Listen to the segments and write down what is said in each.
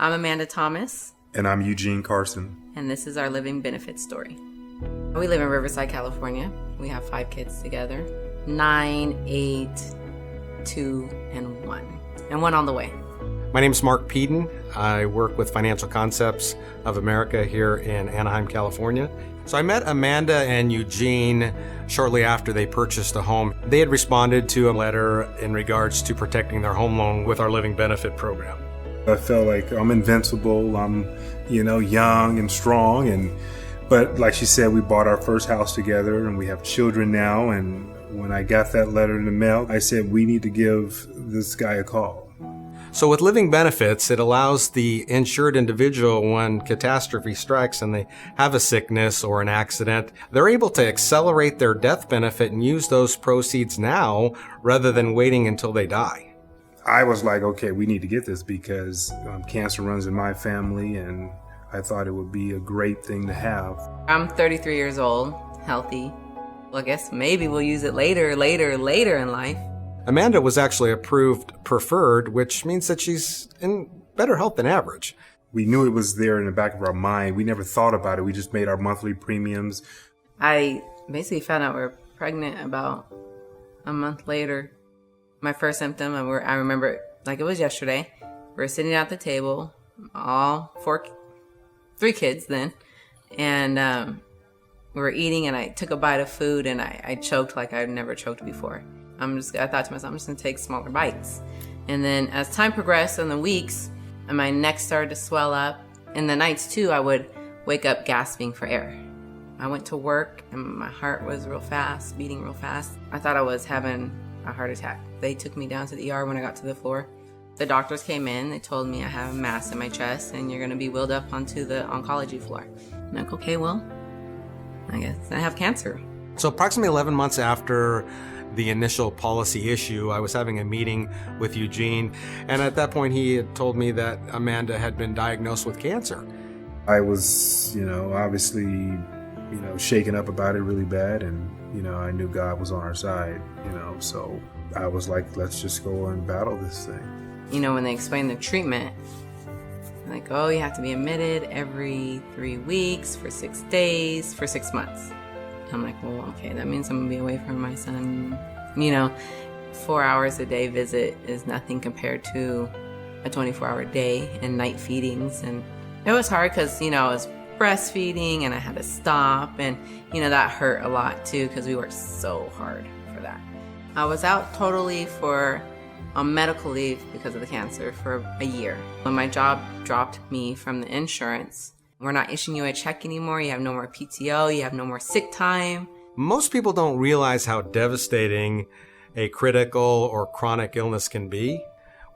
I'm Amanda Thomas. And I'm Eugene Carson. And this is our living benefit story. We live in Riverside, California. We have 5 kids together. 9, 8, 2, and 1. And 1 on the way. My name is Mark Peden. I work with Financial Concepts of America here in Anaheim, California. So I met Amanda and Eugene shortly after they purchased a home. They had responded to a letter in regards to protecting their home loan with our living benefit program. I felt like I'm invincible. I'm, young and strong. But like she said, we bought our first house together and we have children now. And when I got that letter in the mail, I said, we need to give this guy a call. So with living benefits, it allows the insured individual, when catastrophe strikes and they have a sickness or an accident, they're able to accelerate their death benefit and use those proceeds now rather than waiting until they die. I was like, okay, we need to get this because cancer runs in my family, and I thought it would be a great thing to have. I'm 33 years old, healthy. Well, I guess maybe we'll use it later in life. Amanda was actually approved preferred, which means that she's in better health than average. We knew it was there in the back of our mind. We never thought about it. We just made our monthly premiums. I basically found out we were pregnant about a month later. My first symptom, I remember it like it was yesterday. We were sitting at the table, all 3 kids then, and we were eating, and I took a bite of food, and I choked like I'd never choked before. I thought to myself, I'm just going to take smaller bites. And then as time progressed in the weeks, and my neck started to swell up. In the nights too, I would wake up gasping for air. I went to work and my heart was beating real fast. I thought I was having a heart attack. They took me down to the ER when I got to the floor. The doctors came in, they told me I have a mass in my chest and you're going to be wheeled up onto the oncology floor. I'm like, okay, well, I guess I have cancer. So approximately 11 months after the initial policy issue, I was having a meeting with Eugene, and at that point he had told me that Amanda had been diagnosed with cancer. I was, obviously, shaken up about it really bad, and, I knew God was on our side, so I was like, let's just go and battle this thing. When they explained the treatment, like, oh, you have to be admitted every 3 weeks for 6 days for 6 months. I'm like, well, okay, that means I'm going to be away from my son. 4 hours a day visit is nothing compared to a 24-hour day and night feedings. And it was hard because, I was breastfeeding and I had to stop. And, that hurt a lot too because we worked so hard for that. I was out totally on medical leave because of the cancer for a year. When my job dropped me from the insurance, we're not issuing you a check anymore. You have no more PTO. You have no more sick time. Most people don't realize how devastating a critical or chronic illness can be.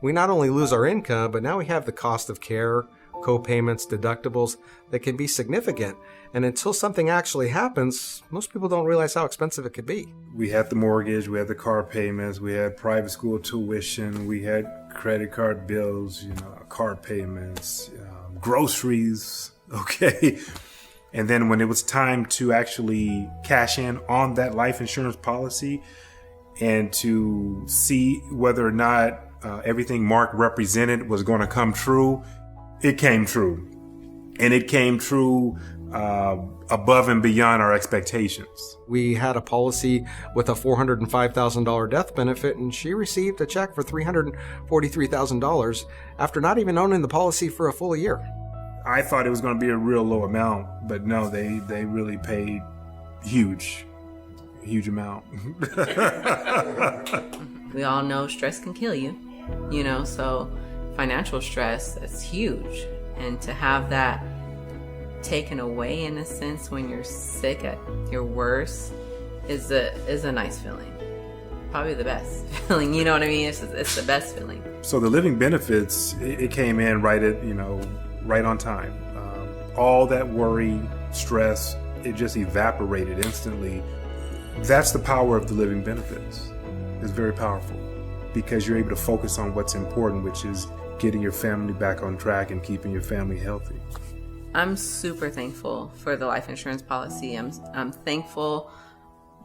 We not only lose our income, but now we have the cost of care, co-payments, deductibles that can be significant. And until something actually happens, most people don't realize how expensive it could be. We had the mortgage, we had the car payments, we had private school tuition, we had credit card bills, car payments, groceries. Okay. And then when it was time to actually cash in on that life insurance policy and to see whether or not everything Mark represented was going to come true, it came true. And it came true above and beyond our expectations. We had a policy with a $405,000 death benefit, and she received a check for $343,000 after not even owning the policy for a full year. I thought it was going to be a real low amount, but no, they really paid huge amount. We all know stress can kill you, so financial stress is huge. And to have that taken away in a sense when you're sick at your worst is a nice feeling. Probably the best feeling, you know what I mean? It's the best feeling. So the living benefits, it came in right on time. All that worry, stress, it just evaporated instantly. That's the power of the living benefits. It's very powerful because you're able to focus on what's important, which is getting your family back on track and keeping your family healthy. I'm super thankful for the life insurance policy. I'm thankful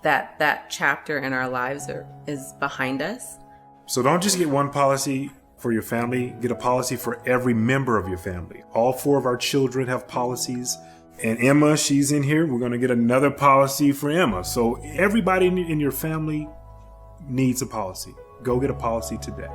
that chapter in our lives is behind us. So don't just get one policy. for your family. Get a policy for every member of your family. All 4 of our children have policies. And Emma, she's in here. We're going to get another policy for Emma. So everybody in your family needs a policy. Go get a policy today.